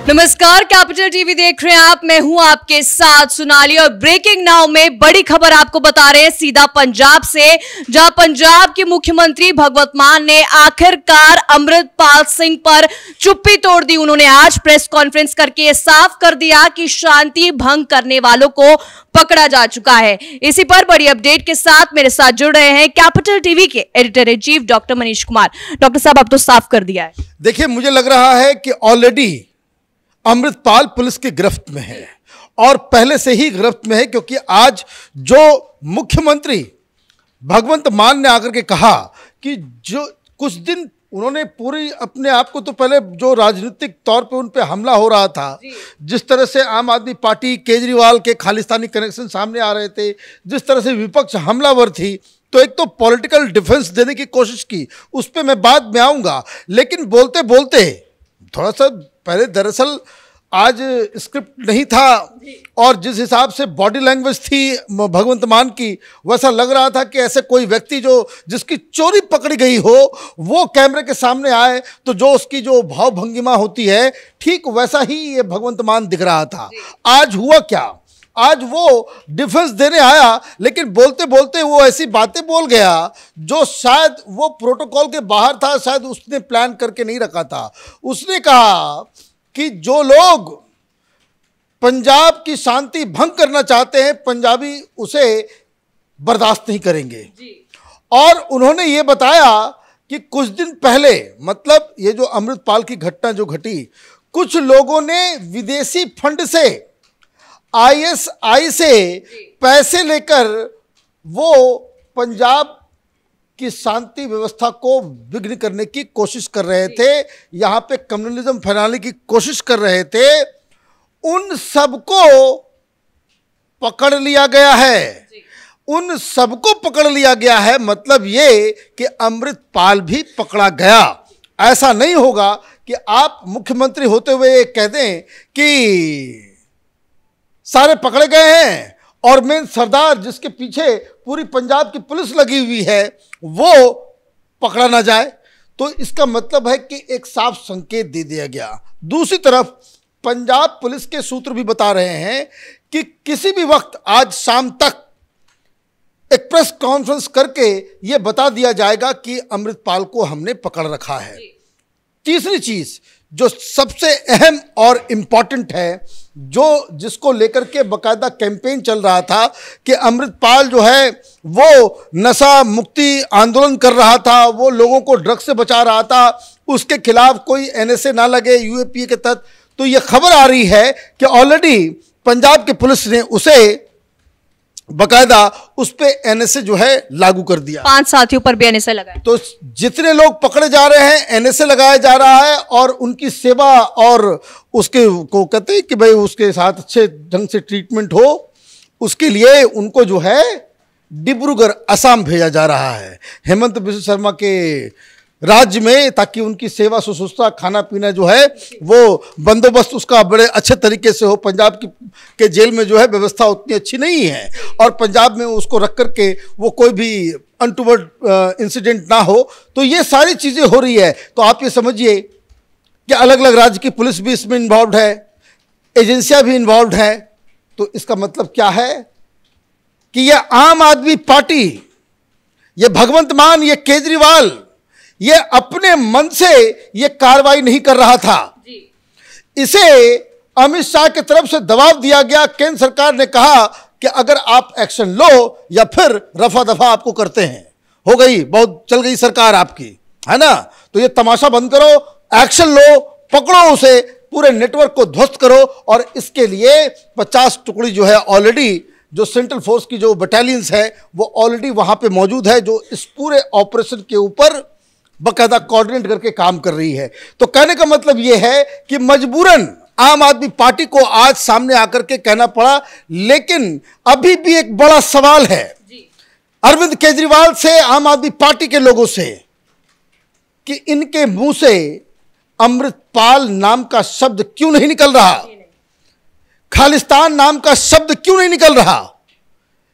नमस्कार, capital TV देख रहे हैं आप। मैं हूं आपके साथ सोनाली और ब्रेकिंग नाउ में बड़ी खबर आपको बता रहे हैं सीधा पंजाब से, जहां पंजाब के मुख्यमंत्री भगवंत मान ने आखिरकार अमृतपाल सिंह पर चुप्पी तोड़ दी। उन्होंने आज प्रेस कॉन्फ्रेंस करके ये साफ कर दिया कि शांति भंग करने वालों को पकड़ा जा चुका है। इसी पर बड़ी अपडेट के साथ मेरे साथ जुड़ रहे हैं कैपिटल टीवी के editor in chief doctor Manish Kumar. Doctor साहब, अब तो साफ कर दिया है। देखिए, मुझे लग रहा है कि ऑलरेडी अमृतपाल पुलिस की गिरफ्त में है और पहले से ही गिरफ्त में है, क्योंकि आज जो मुख्यमंत्री भगवंत मान ने आकर के कहा कि जो कुछ दिन उन्होंने पूरी अपने आप को, तो पहले जो राजनीतिक तौर पे उन पे हमला हो रहा था, जिस तरह से आम आदमी पार्टी केजरीवाल के खालिस्तानी कनेक्शन सामने आ रहे थे, जिस तरह से विपक्ष हमलावर थी, तो एक तो पॉलिटिकल डिफेंस देने की कोशिश की, उस पर मैं बाद में आऊँगा। लेकिन बोलते बोलते थोड़ा सा पहले, दरअसल आज स्क्रिप्ट नहीं था और जिस हिसाब से बॉडी लैंग्वेज थी भगवंत मान की, वैसा लग रहा था कि ऐसे कोई व्यक्ति जो जिसकी चोरी पकड़ी गई हो वो कैमरे के सामने आए तो जो उसकी जो भाव भंगिमा होती है, ठीक वैसा ही ये भगवंत मान दिख रहा था। आज हुआ क्या? आज वो डिफेंस देने आया, लेकिन बोलते बोलते वो ऐसी बातें बोल गया जो शायद वो प्रोटोकॉल के बाहर था, शायद उसने प्लान करके नहीं रखा था। उसने कहा कि जो लोग पंजाब की शांति भंग करना चाहते हैं, पंजाबी उसे बर्दाश्त नहीं करेंगे। और उन्होंने ये बताया कि कुछ दिन पहले, मतलब ये जो अमृतपाल की घटना जो घटी, कुछ लोगों ने विदेशी फंड से, ISI से पैसे लेकर वो पंजाब की शांति व्यवस्था को विघ्न करने की कोशिश कर रहे थे, यहाँ पे कम्युनलिज्म फैलाने की कोशिश कर रहे थे। उन सबको पकड़ लिया गया है, उन सबको पकड़ लिया गया है। मतलब ये कि अमृतपाल भी पकड़ा गया। ऐसा नहीं होगा कि आप मुख्यमंत्री होते हुए कह दें कि सारे पकड़े गए हैं और मेन सरदार जिसके पीछे पूरी पंजाब की पुलिस लगी हुई है वो पकड़ा ना जाए। तो इसका मतलब है कि एक साफ संकेत दे दिया गया। दूसरी तरफ पंजाब पुलिस के सूत्र भी बता रहे हैं कि किसी भी वक्त आज शाम तक एक प्रेस कॉन्फ्रेंस करके यह बता दिया जाएगा कि अमृतपाल को हमने पकड़ रखा है। तीसरी चीज जो सबसे अहम और इम्पॉर्टेंट है, जो जिसको लेकर के बकायदा कैंपेन चल रहा था कि अमृतपाल जो है वो नशा मुक्ति आंदोलन कर रहा था, वो लोगों को ड्रग्स से बचा रहा था, उसके खिलाफ कोई NSA ना लगे UAPA के तहत। तो ये खबर आ रही है कि ऑलरेडी पंजाब की पुलिस ने उसे बकायदा उस पे NSA जो है लागू कर दिया। 5 साथियों पर भी NSA लगा है। तो जितने लोग पकड़े जा रहे हैं NSA लगाया जा रहा है और उनकी सेवा और उसके को कहते हैं कि भाई उसके साथ अच्छे ढंग से ट्रीटमेंट हो, उसके लिए उनको जो है डिब्रूगढ़ असम भेजा जा रहा है हेमंत बिस्वा शर्मा के राज्य में, ताकि उनकी सेवा शुश्रूषा खाना पीना जो है वो बंदोबस्त उसका बड़े अच्छे तरीके से हो। पंजाब के जेल में जो है व्यवस्था उतनी अच्छी नहीं है और पंजाब में उसको रख करके वो कोई भी अनटूवर्ड इंसिडेंट ना हो। तो ये सारी चीज़ें हो रही है। तो आप ये समझिए कि अलग अलग राज्य की पुलिस भी इसमें इन्वॉल्व है, एजेंसियां भी इन्वॉल्व है। तो इसका मतलब क्या है कि ये आम आदमी पार्टी, ये भगवंत मान, ये केजरीवाल, ये अपने मन से ये कार्रवाई नहीं कर रहा था। इसे अमित शाह की तरफ से दबाव दिया गया। केंद्र सरकार ने कहा कि अगर आप एक्शन लो या फिर रफा दफा आपको करते हैं। हो गई, बहुत चल गई सरकार आपकी, है ना। तो ये तमाशा बंद करो, एक्शन लो, पकड़ो उसे, पूरे नेटवर्क को ध्वस्त करो। और इसके लिए 50 टुकड़ी जो है ऑलरेडी, जो सेंट्रल फोर्स की जो बटालियंस है वो ऑलरेडी वहां पे मौजूद है, जो इस पूरे ऑपरेशन के ऊपर बकायदा कोऑर्डिनेट करके काम कर रही है। तो कहने का मतलब यह है कि मजबूरन आम आदमी पार्टी को आज सामने आकर के कहना पड़ा। लेकिन अभी भी एक बड़ा सवाल है अरविंद केजरीवाल से, आम आदमी पार्टी के लोगों से, कि इनके मुंह से अमृतपाल नाम का शब्द क्यों नहीं निकल रहा, खालिस्तान नाम का शब्द क्यों नहीं निकल रहा।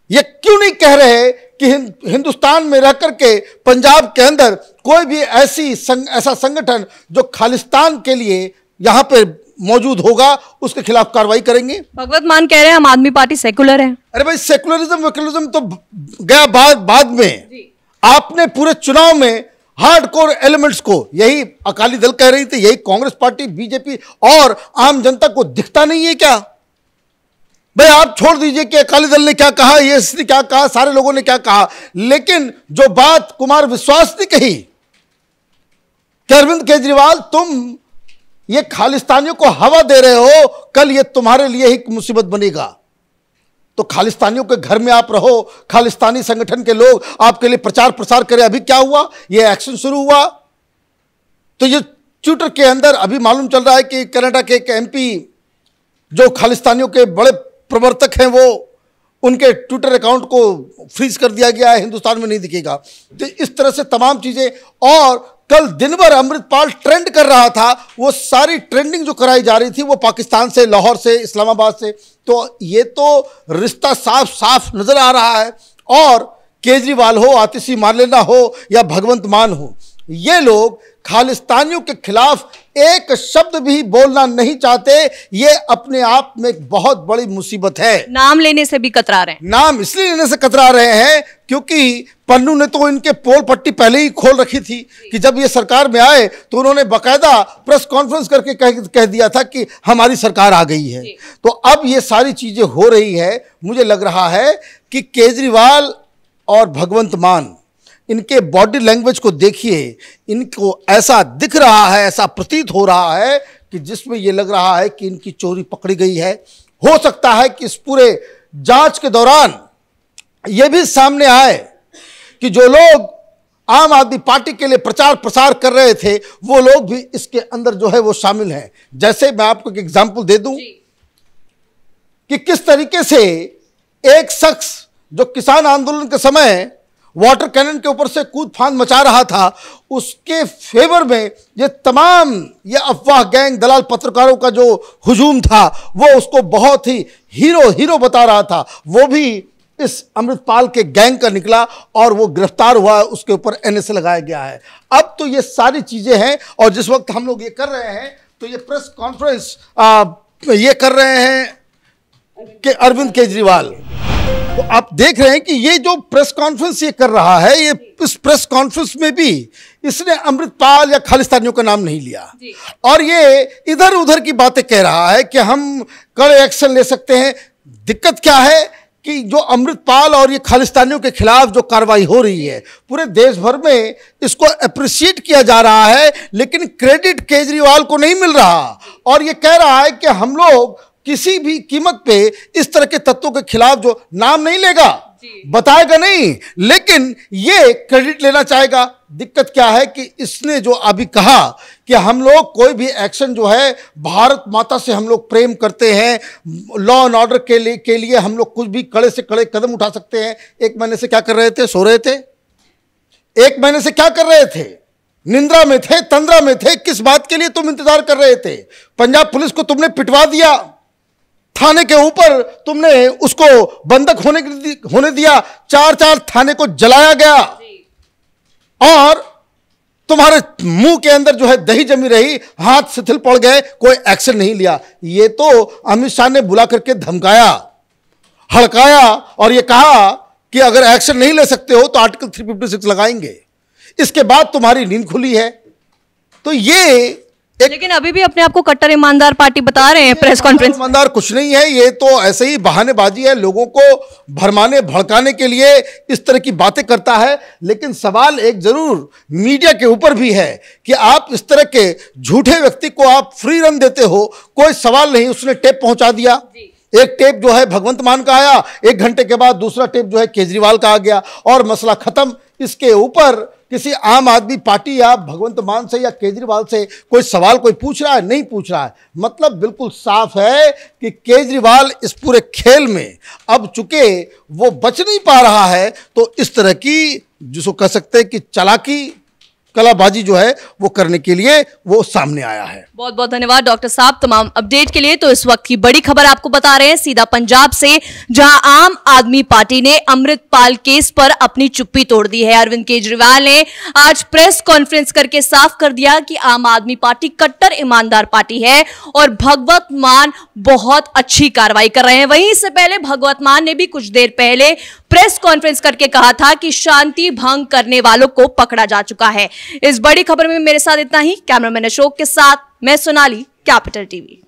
ये क्यों नहीं कह रहे कि हिंदुस्तान में रह करके पंजाब के अंदर कोई भी ऐसा संगठन जो खालिस्तान के लिए यहाँ पे मौजूद होगा उसके खिलाफ कार्रवाई करेंगे। भगवत मान कह रहे हैं आम आदमी पार्टी सेकुलर है। अरे भाई, सेकुलरिज्म वेकुलरिज्म तो गया बाद में। आपने पूरे चुनाव में हार्डकोर एलिमेंट्स को, यही अकाली दल कह रही थी, यही कांग्रेस पार्टी, बीजेपी और आम जनता को दिखता नहीं है क्या? भाई आप छोड़ दीजिए कि अकाली दल ने क्या कहा, ये क्या कहा, सारे लोगों ने क्या कहा, लेकिन जो बात कुमार विश्वास ने कही कि अरविंद केजरीवाल तुम ये खालिस्तानियों को हवा दे रहे हो, कल ये तुम्हारे लिए ही मुसीबत बनेगा। तो खालिस्तानियों के घर में आप रहो, खालिस्तानी संगठन के लोग आपके लिए प्रचार प्रसार करें। अभी क्या हुआ, ये एक्शन शुरू हुआ। तो ये ट्विटर के अंदर अभी मालूम चल रहा है कि कनाडा के एक एमपी जो खालिस्तानियों के बड़े प्रवर्तक हैं, वो उनके ट्विटर अकाउंट को फ्रीज कर दिया गया है, हिंदुस्तान में नहीं दिखेगा। तो इस तरह से तमाम चीजें। और कल दिन भर अमृतपाल ट्रेंड कर रहा था, वो सारी ट्रेंडिंग जो कराई जा रही थी वो पाकिस्तान से, लाहौर से, इस्लामाबाद से। तो ये तो रिश्ता साफ साफ नजर आ रहा है। और केजरीवाल हो, आतिशी मार्लेना हो या भगवंत मान हो, ये लोग खालिस्तानियों के खिलाफ एक शब्द भी बोलना नहीं चाहते। ये अपने आप में एक बहुत बड़ी मुसीबत है। नाम लेने से भी कतरा रहे हैं। नाम इसलिए लेने से कतरा रहे हैं क्योंकि पन्नू ने तो इनके पोल पट्टी पहले ही खोल रखी थी कि जब ये सरकार में आए तो उन्होंने बाकायदा प्रेस कॉन्फ्रेंस करके कह दिया था कि हमारी सरकार आ गई है। तो अब ये सारी चीजें हो रही है। मुझे लग रहा है कि केजरीवाल और भगवंत मान, इनके बॉडी लैंग्वेज को देखिए, इनको ऐसा दिख रहा है, ऐसा प्रतीत हो रहा है कि जिसमें यह लग रहा है कि इनकी चोरी पकड़ी गई है। हो सकता है कि इस पूरे जांच के दौरान यह भी सामने आए कि जो लोग आम आदमी पार्टी के लिए प्रचार प्रसार कर रहे थे वो लोग भी इसके अंदर जो है वो शामिल हैं। जैसे मैं आपको एक एग्जांपल दे दूं कि किस तरीके से एक शख्स जो किसान आंदोलन के समय वाटर कैनन के ऊपर से कूद फांद मचा रहा था, उसके फेवर में ये तमाम ये अफवाह गैंग, दलाल पत्रकारों का जो हुजूम था वो उसको बहुत ही हीरो बता रहा था। वो भी इस अमृतपाल के गैंग का निकला और वो गिरफ्तार हुआ, उसके ऊपर एनएसए लगाया गया है। अब तो ये सारी चीजें हैं। और जिस वक्त हम लोग ये कर रहे हैं तो ये प्रेस कॉन्फ्रेंस ये कर रहे हैं कि अरविंद केजरीवाल, तो आप देख रहे हैं कि ये जो प्रेस कॉन्फ्रेंस ये कर रहा है, ये इस प्रेस कॉन्फ्रेंस में भी इसने अमृतपाल या खालिस्तानियों का नाम नहीं लिया और ये इधर उधर की बातें कह रहा है कि हम कड़े एक्शन ले सकते हैं। दिक्कत क्या है कि जो अमृतपाल और ये खालिस्तानियों के खिलाफ जो कार्रवाई हो रही है पूरे देश भर में इसको अप्रिशिएट किया जा रहा है, लेकिन क्रेडिट केजरीवाल को नहीं मिल रहा। और ये कह रहा है कि हम लोग किसी भी कीमत पे इस तरह के तत्वों के खिलाफ जो नाम नहीं लेगा, बताएगा नहीं, लेकिन ये क्रेडिट लेना चाहेगा। दिक्कत क्या है कि इसने जो अभी कहा कि हम लोग कोई भी एक्शन जो है, भारत माता से हम लोग प्रेम करते हैं, लॉ एंड ऑर्डर के लिए हम लोग कुछ भी कड़े से कड़े कदम उठा सकते हैं। 1 महीने से क्या कर रहे थे? सो रहे थे। 1 महीने से क्या कर रहे थे? निंद्रा में थे, तंद्रा में थे। किस बात के लिए तुम इंतजार कर रहे थे? पंजाब पुलिस को तुमने पिटवा दिया, थाने के ऊपर तुमने उसको बंधक होने दिया, 4 थाने को जलाया गया और तुम्हारे मुंह के अंदर जो है दही जमी रही, हाथ शिथिल पड़ गए, कोई एक्शन नहीं लिया। ये तो अमित शाह ने बुला करके धमकाया, हड़काया और ये कहा कि अगर एक्शन नहीं ले सकते हो तो आर्टिकल 356 लगाएंगे। इसके बाद तुम्हारी नींद खुली है। तो ये लेकिन अभी भी अपने आप को कट्टर ईमानदार पार्टी बता रहे हैं प्रेस कॉन्फ्रेंस। ईमानदार कुछ नहीं है, ये तो ऐसे ही बहानेबाजी है, लोगों को भरमाने भड़काने के लिए इस तरह की बातें करता है। लेकिन सवाल एक जरूर मीडिया के ऊपर भी है कि आप इस तरह के झूठे व्यक्ति को आप फ्री रन देते हो, कोई सवाल नहीं। उसने टेप पहुंचा दिया, एक टेप जो है भगवंत मान का आया, 1 घंटे के बाद दूसरा टेप जो है केजरीवाल का आ गया और मसला खत्म। इसके ऊपर किसी आम आदमी पार्टी या भगवंत मान से या केजरीवाल से कोई सवाल कोई पूछ रहा है? नहीं पूछ रहा है। मतलब बिल्कुल साफ है कि केजरीवाल इस पूरे खेल में अब चूंकि वो बच नहीं पा रहा है, तो इस तरह की जिसको कह सकते हैं कि चालाकी कलाबाजी जो है वो करने के लिए वो सामने आया है। बहुत बहुत धन्यवाद डॉक्टर साहब तमाम अपडेट के लिए। तो इस वक्त की बड़ी खबर आपको बता रहे हैं सीधा पंजाब से, जहां आम आदमी पार्टी ने अमृतपाल केस पर अपनी चुप्पी तोड़ दी है। अरविंद केजरीवाल ने आज प्रेस कॉन्फ्रेंस करके साफ कर दिया कि आम आदमी पार्टी कट्टर ईमानदार पार्टी है और भगवत मान बहुत अच्छी कार्रवाई कर रहे हैं। वहीं इससे पहले भगवत मान ने भी कुछ देर पहले प्रेस कॉन्फ्रेंस करके कहा था कि शांति भंग करने वालों को पकड़ा जा चुका है। इस बड़ी खबर में मेरे साथ इतना ही। कैमरामैन अशोक के साथ मैं सोनाली, कैपिटल टीवी।